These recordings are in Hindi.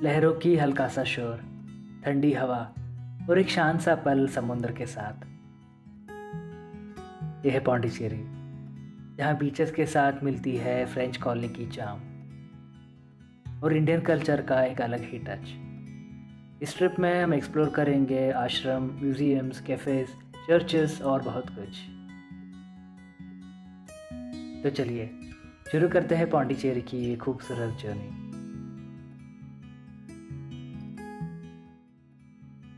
लहरों की हल्का सा शोर, ठंडी हवा और एक शांत सा पल समुद्र के साथ। यह है पौंडीचेरी, जहाँ बीचेस के साथ मिलती है फ्रेंच कॉलोनी की चाम और इंडियन कल्चर का एक अलग ही टच। इस ट्रिप में हम एक्सप्लोर करेंगे आश्रम, म्यूजियम्स, कैफ़ेज़, चर्चेस और बहुत कुछ। तो चलिए शुरू करते हैं पौंडीचेरी की ये खूबसूरत जर्नी।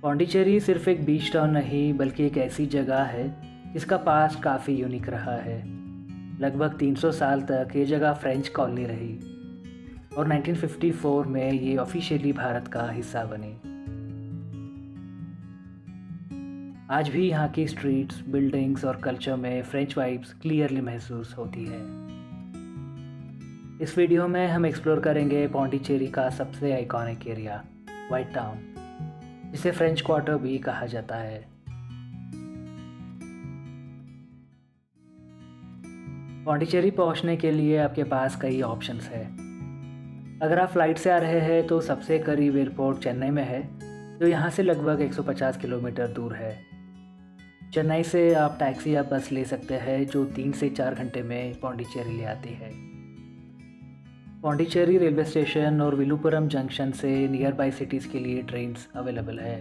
पौंडीचेरी सिर्फ एक बीच टाउन नहीं बल्कि एक ऐसी जगह है जिसका पास्ट काफ़ी यूनिक रहा है। लगभग 300 साल तक ये जगह फ्रेंच कॉलोनी रही और 1954 में ये ऑफिशियली भारत का हिस्सा बनी। आज भी यहाँ की स्ट्रीट्स, बिल्डिंग्स और कल्चर में फ्रेंच वाइब्स क्लियरली महसूस होती है। इस वीडियो में हम एक्सप्लोर करेंगे पौंडीचेरी का सबसे आइकॉनिक एरिया, वाइट टाउन, जिसे फ्रेंच क्वार्टर भी कहा जाता है। पौंडीचेरी पहुंचने के लिए आपके पास कई ऑप्शंस है। अगर आप फ्लाइट से आ रहे हैं तो सबसे करीब एयरपोर्ट चेन्नई में है, जो यहाँ से लगभग 150 किलोमीटर दूर है। चेन्नई से आप टैक्सी या बस ले सकते हैं जो 3 से 4 घंटे में पौंडीचेरी ले आती है। पौंडीचेरी रेलवे स्टेशन और विलुपुरम जंक्शन से नियर बाई सिटीज़ के लिए ट्रेन्स अवेलेबल है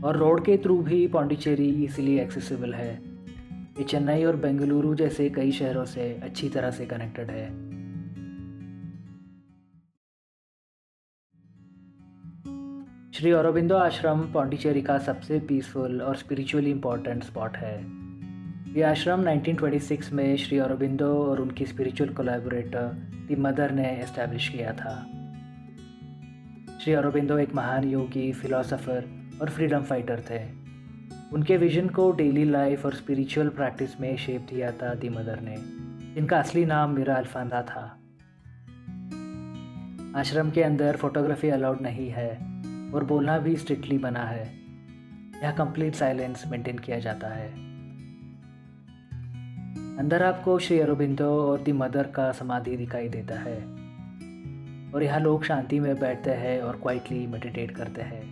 और रोड के थ्रू भी पौंडीचेरी इजीली एक्सेसिबल है। ये चेन्नई और बेंगलुरु जैसे कई शहरों से अच्छी तरह से कनेक्टेड है। श्री अरबिंदो आश्रम पौंडीचेरी का सबसे पीसफुल और स्पिरिचुअली इम्पोर्टेंट स्पॉट है। ये आश्रम 1926 में श्री अरबिंदो और उनकी स्पिरिचुअल कोलैबोरेटर दी मदर ने एस्टैब्लिश किया था। श्री अरबिंदो एक महान योगी, फिलोसोफर और फ्रीडम फाइटर थे। उनके विजन को डेली लाइफ और स्पिरिचुअल प्रैक्टिस में शेप दिया था दी मदर ने, जिनका असली नाम मीरा अल्फांदा था। आश्रम के अंदर फोटोग्राफी अलाउड नहीं है और बोलना भी स्ट्रिक्टली मना है। यहाँ कंप्लीट साइलेंस मेंटेन किया जाता है। अंदर आपको श्री अरबिंदो और दी मदर का समाधि दिखाई देता है और यहाँ लोग शांति में बैठते हैं और क्वाइटली मेडिटेट करते हैं।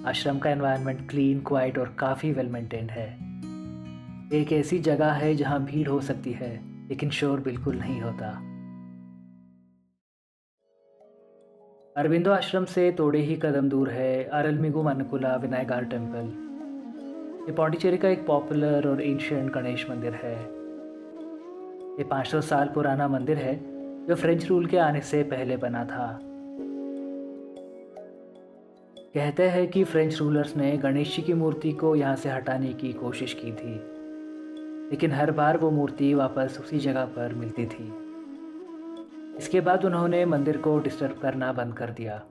आश्रम का एनवायरनमेंट क्लीन, क्वाइट और काफ़ी वेल मेंटेन्ड है। एक ऐसी जगह है जहाँ भीड़ हो सकती है लेकिन शोर बिल्कुल नहीं होता। अरबिंदो आश्रम से थोड़े ही कदम दूर है अरलमिगु मनकुला विनायगार टेम्पल। ये पौंडीचेरी का एक पॉपुलर और एंशिएंट गणेश मंदिर है। ये 500 साल पुराना मंदिर है जो फ्रेंच रूल के आने से पहले बना था। कहते हैं कि फ्रेंच रूलर्स ने गणेश जी की मूर्ति को यहाँ से हटाने की कोशिश की थी, लेकिन हर बार वो मूर्ति वापस उसी जगह पर मिलती थी। इसके बाद उन्होंने मंदिर को डिस्टर्ब करना बंद कर दिया।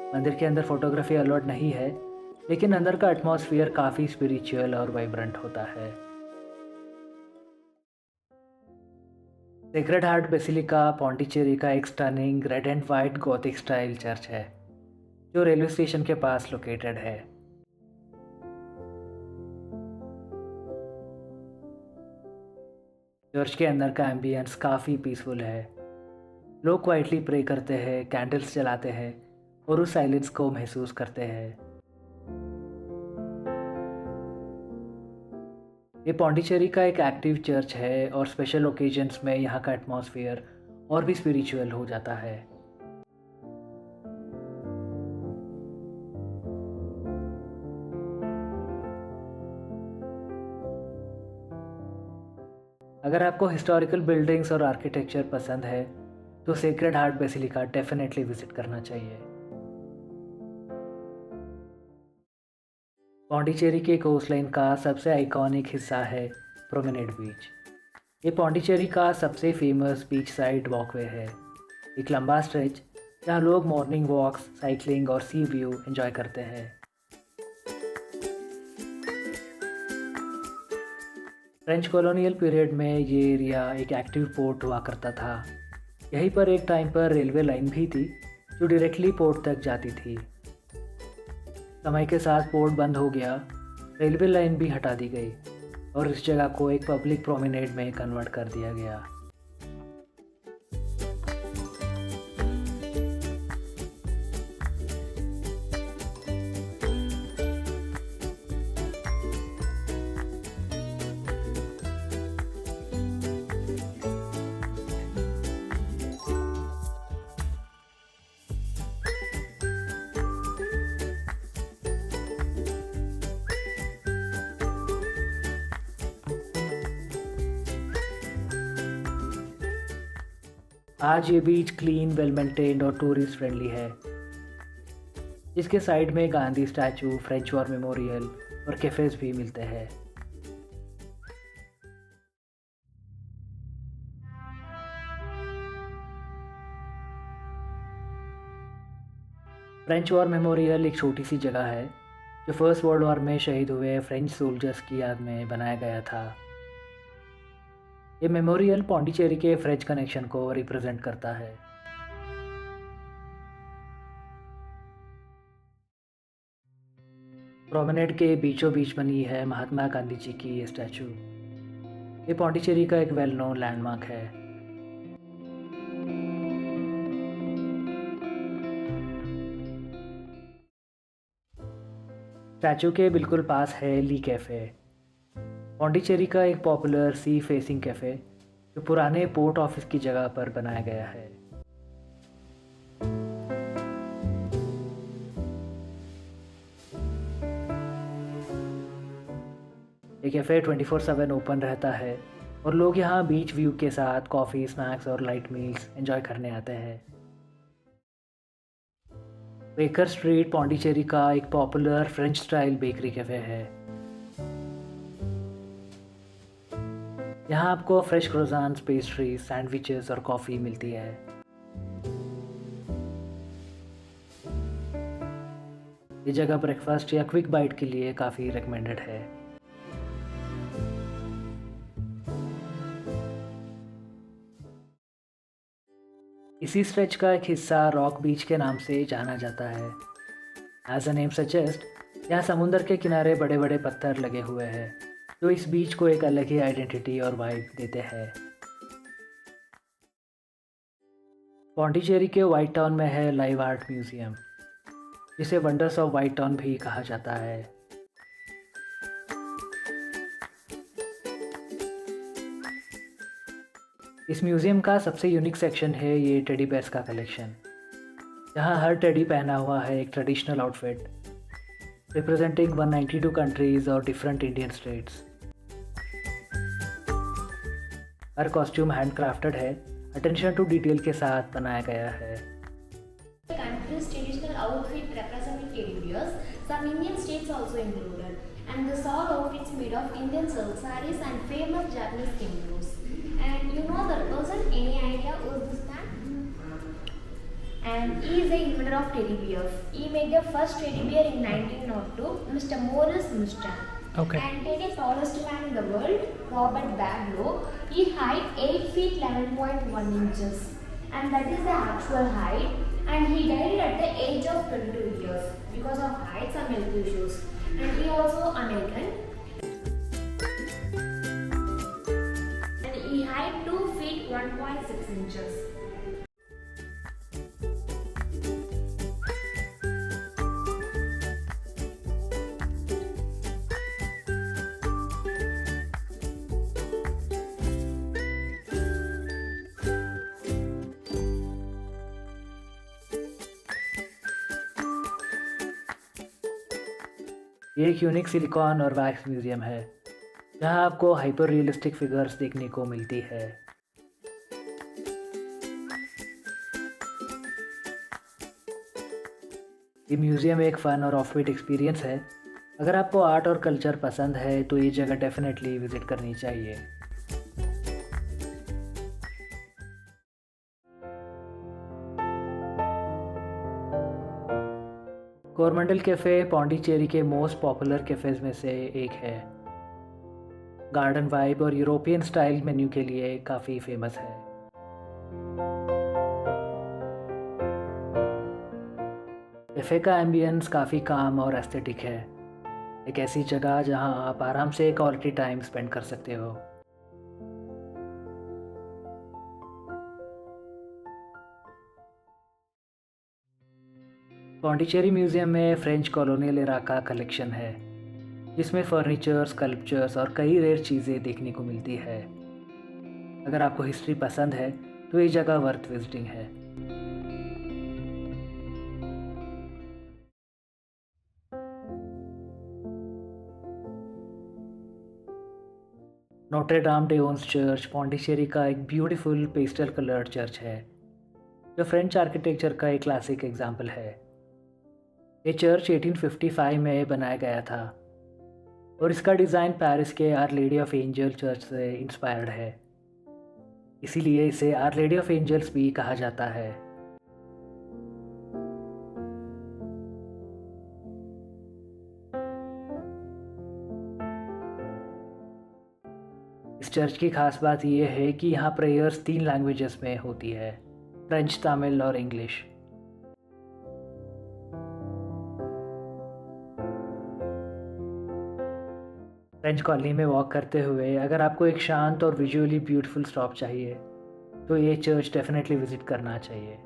मंदिर के अंदर फोटोग्राफी अलाउड नहीं है, लेकिन अंदर का एटमॉस्फेयर काफ़ी स्पिरिचुअल और वाइब्रेंट होता है। सेक्रेड हार्ट बेसिलिका पौंडीचेरी का एक stunning red and white Gothic style church है, जो रेलवे स्टेशन के पास लोकेटेड है। चर्च के अंदर का एम्बियंस काफ़ी पीसफुल है। लोग क्वाइटली प्रे करते हैं, कैंडल्स जलाते हैं और उस साइलेंस को महसूस करते हैं। ये पौंडीचेरी का एक एक्टिव चर्च है और स्पेशल ओकेजन्स में यहाँ का एटमॉस्फेयर और भी स्पिरिचुअल हो जाता है। अगर आपको हिस्टोरिकल बिल्डिंग्स और आर्किटेक्चर पसंद है तो sacred heart basilica definitely visit करना चाहिए। पौंडीचेरी के कोस्टलाइन का सबसे आइकॉनिक हिस्सा है प्रोमेनेड बीच। ये पौंडीचेरी का सबसे फेमस बीच साइड वॉकवे है। एक लंबा स्ट्रेच जहाँ लोग मॉर्निंग वॉक्स, साइकिलिंग और सी व्यू एंजॉय करते हैं। फ्रेंच कॉलोनियल पीरियड में ये एरिया एक एक्टिव पोर्ट हुआ करता था। यहीं पर एक टाइम पर रेलवे लाइन भी थी जो डायरेक्टली पोर्ट तक जाती थी। समय के साथ पोर्ट बंद हो गया, रेलवे लाइन भी हटा दी गई और इस जगह को एक पब्लिक प्रोमेनेड में कन्वर्ट कर दिया गया। आज ये बीच क्लीन, वेल मेंटेन्ड और टूरिस्ट फ्रेंडली है। इसके साइड में Gandhi statue, French war memorial और कैफ़ेज़ भी मिलते हैं। फ्रेंच वॉर मेमोरियल एक छोटी सी जगह है जो फर्स्ट वर्ल्ड वॉर में शहीद हुए फ्रेंच सोल्जर्स की याद में बनाया गया था। ये मेमोरियल पौंडीचेरी के फ्रेंच कनेक्शन को रिप्रेजेंट करता है। प्रोमेनेड के बीचों बीच बनी है महात्मा गांधी जी की ये स्टैचू। ये पौंडीचेरी का एक वेल नोन लैंडमार्क है। स्टैचू के बिल्कुल पास है ली कैफ़े, पौंडीचेरी का एक पॉपुलर सी फेसिंग कैफ़े जो पुराने पोर्ट ऑफिस की जगह पर बनाया गया है। ये कैफ़े 24/7 ओपन रहता है और लोग यहाँ बीच व्यू के साथ कॉफ़ी, स्नैक्स और लाइट मील्स एंजॉय करने आते हैं। बेकर स्ट्रीट पौंडीचेरी का एक popular French style bakery cafe है। यहाँ आपको फ्रेश क्रोसान्स, पेस्ट्रीज, सैंडविचेस और कॉफ़ी मिलती है। ये जगह ब्रेकफास्ट या क्विक बाइट के लिए काफ़ी रिकमेंडेड है। इसी स्ट्रेच का एक हिस्सा रॉक बीच के नाम से जाना जाता है। एज अ नेम सजेस्ट, यहाँ समुंदर के किनारे बड़े बड़े पत्थर लगे हुए हैं जो इस बीच को एक अलग ही आइडेंटिटी और वाइब देते हैं। पौंडीचेरी के वाइट टाउन में है लाइव आर्ट म्यूजियम, जिसे वंडर्स ऑफ वाइट टाउन भी कहा जाता है। इस म्यूजियम का सबसे यूनिक सेक्शन है ये टेडी बेयर्स का कलेक्शन। यहाँ हर टेडी पहना हुआ है एक ट्रेडिशनल आउटफिट रिप्रेजेंटिंग 192 कंट्रीज और different Indian states. Her costume handcrafted है, अटेंशन टू डिटेल के साथ बनाया गया है। Country's traditional outfit representing teddy bears, some Indian states also included, and the all outfits made of Indian silk sarees and famous Japanese kimonos. And you know the person? Any idea who is this man? And he is the inventor of teddy bears. He made the first teddy bear in 1902, Mr. Morris Mustang. Okay. And Teddy, tallest man in the world, Robert Badlow, he height 8 feet 11.1 inches, and that is the actual height. And he died at the age of 22 years because of heights and health issues. And he also American. And he height 2 feet 1.6 inches. ये एक यूनिक सिलिकॉन और वैक्स म्यूजियम है जहाँ आपको हाइपर रियलिस्टिक फिगर्स देखने को मिलती है। ये म्यूजियम एक फ़न और ऑफ-बीट एक्सपीरियंस है। अगर आपको आर्ट और कल्चर पसंद है तो ये जगह डेफिनेटली विज़िट करनी चाहिए। कोरमंडल कैफ़े पौंडीचेरी के मोस्ट पॉपुलर कैफ़ेज़ में से एक है। गार्डन वाइब और यूरोपियन स्टाइल मेन्यू के लिए काफ़ी फेमस है। कैफ़े का एम्बियंस काफ़ी काम और एस्थेटिक है। एक ऐसी जगह जहां आप आराम से क्वालिटी टाइम स्पेंड कर सकते हो। पौंडीचेरी म्यूज़ियम में फ्रेंच कॉलोनियल एरा का कलेक्शन है जिसमें फर्नीचर, स्कल्पचर्स और कई रेयर चीज़ें देखने को मिलती है। अगर आपको हिस्ट्री पसंद है तो ये जगह वर्थ विजिटिंग है। Notre Dame des Anges church Pondicherry का एक ब्यूटीफुल पेस्टल कलर्ड चर्च है जो फ्रेंच आर्किटेक्चर का एक क्लासिक एग्जाम्पल है। ये चर्च 1855 में बनाया गया था और इसका डिज़ाइन पेरिस के Our Lady of Angel Church से इंस्पायर्ड है, इसीलिए इसे आर लेडी ऑफ एंजल्स भी कहा जाता है। इस चर्च की खास बात यह है कि यहाँ प्रेयर्स 3 लैंग्वेजेस में होती है, फ्रेंच, तमिल और इंग्लिश। फ्रेंच कॉलोनी में वॉक करते हुए अगर आपको एक शांत और विजुअली ब्यूटीफुल स्टॉप चाहिए तो ये चर्च डेफिनेटली विजिट करना चाहिए।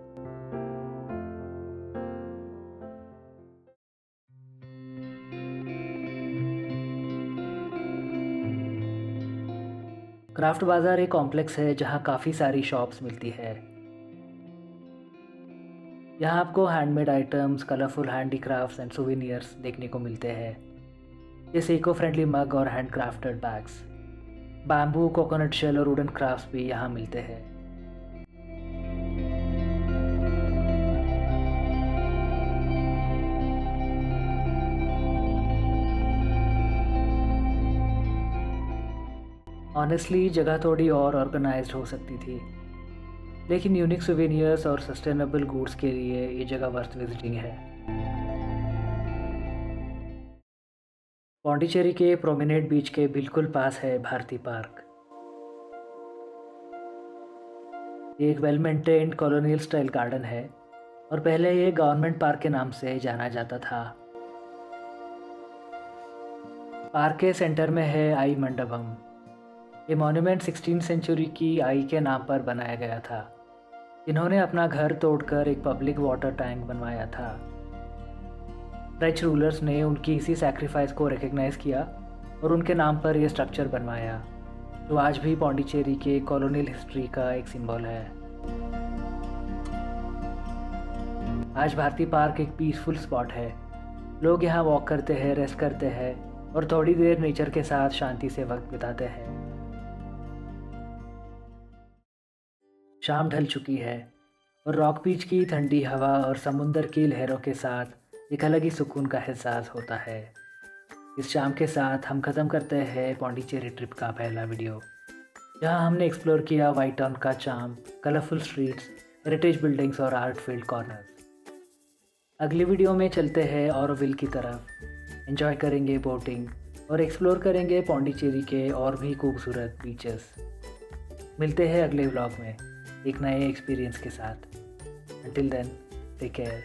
क्राफ्ट बाज़ार एक कॉम्प्लेक्स है जहाँ काफ़ी सारी शॉप्स मिलती है। यहाँ आपको handmade items, colourful handicrafts and souvenirs देखने को मिलते हैं, जैसे इको फ्रेंडली मग और hand crafted bags. Bamboo, coconut shell और वुडन क्राफ्ट्स भी यहाँ मिलते हैं। ऑनेस्टली जगह थोड़ी और ऑर्गेनाइज्ड हो सकती थी, लेकिन यूनिक सोवेनियर्स और सस्टेनेबल गुड्स के लिए ये जगह वर्थ विजिटिंग है। पौंडीचेरी के प्रोमेनेड बीच के बिल्कुल पास है भारती पार्क। ये एक well maintained colonial style garden है और पहले ये गवर्नमेंट पार्क के नाम से जाना जाता था। पार्क के सेंटर में है आई मंडपम। ये मॉन्यूमेंट 16वीं सेंचुरी की आई के नाम पर बनाया गया था, जिन्होंने अपना घर तोड़कर एक पब्लिक वाटर टैंक बनवाया था। फ्रेंच रूलर्स ने उनकी इसी सैक्रिफाइस को रिकग्नाइज किया और उनके नाम पर यह स्ट्रक्चर बनवाया, जो आज भी पौंडीचेरी के कॉलोनियल हिस्ट्री का एक सिंबल है। आज भारती पार्क एक पीसफुल स्पॉट है। लोग यहाँ वॉक करते हैं, रेस्ट करते हैं और थोड़ी देर नेचर के साथ शांति से वक्त बिताते हैं। शाम ढल चुकी है और रॉक बीच की ठंडी हवा और समुंदर की लहरों के साथ एक अलग ही सुकून का एहसास होता है। इस शाम के साथ हम ख़त्म करते हैं पौंडीचेरी ट्रिप का पहला वीडियो, जहां हमने एक्सप्लोर किया व्हाइट टाउन का charm, colourful streets, heritage buildings और आर्ट फील्ड कॉर्नर्स। अगली वीडियो में चलते हैं ऑरोविल की तरफ, एंजॉय करेंगे बोटिंग और एक्सप्लोर करेंगे पौंडीचेरी के और भी खूबसूरत बीचेस। मिलते हैं अगले व्लॉग में एक नए एक्सपीरियंस के साथ। Until then, take care.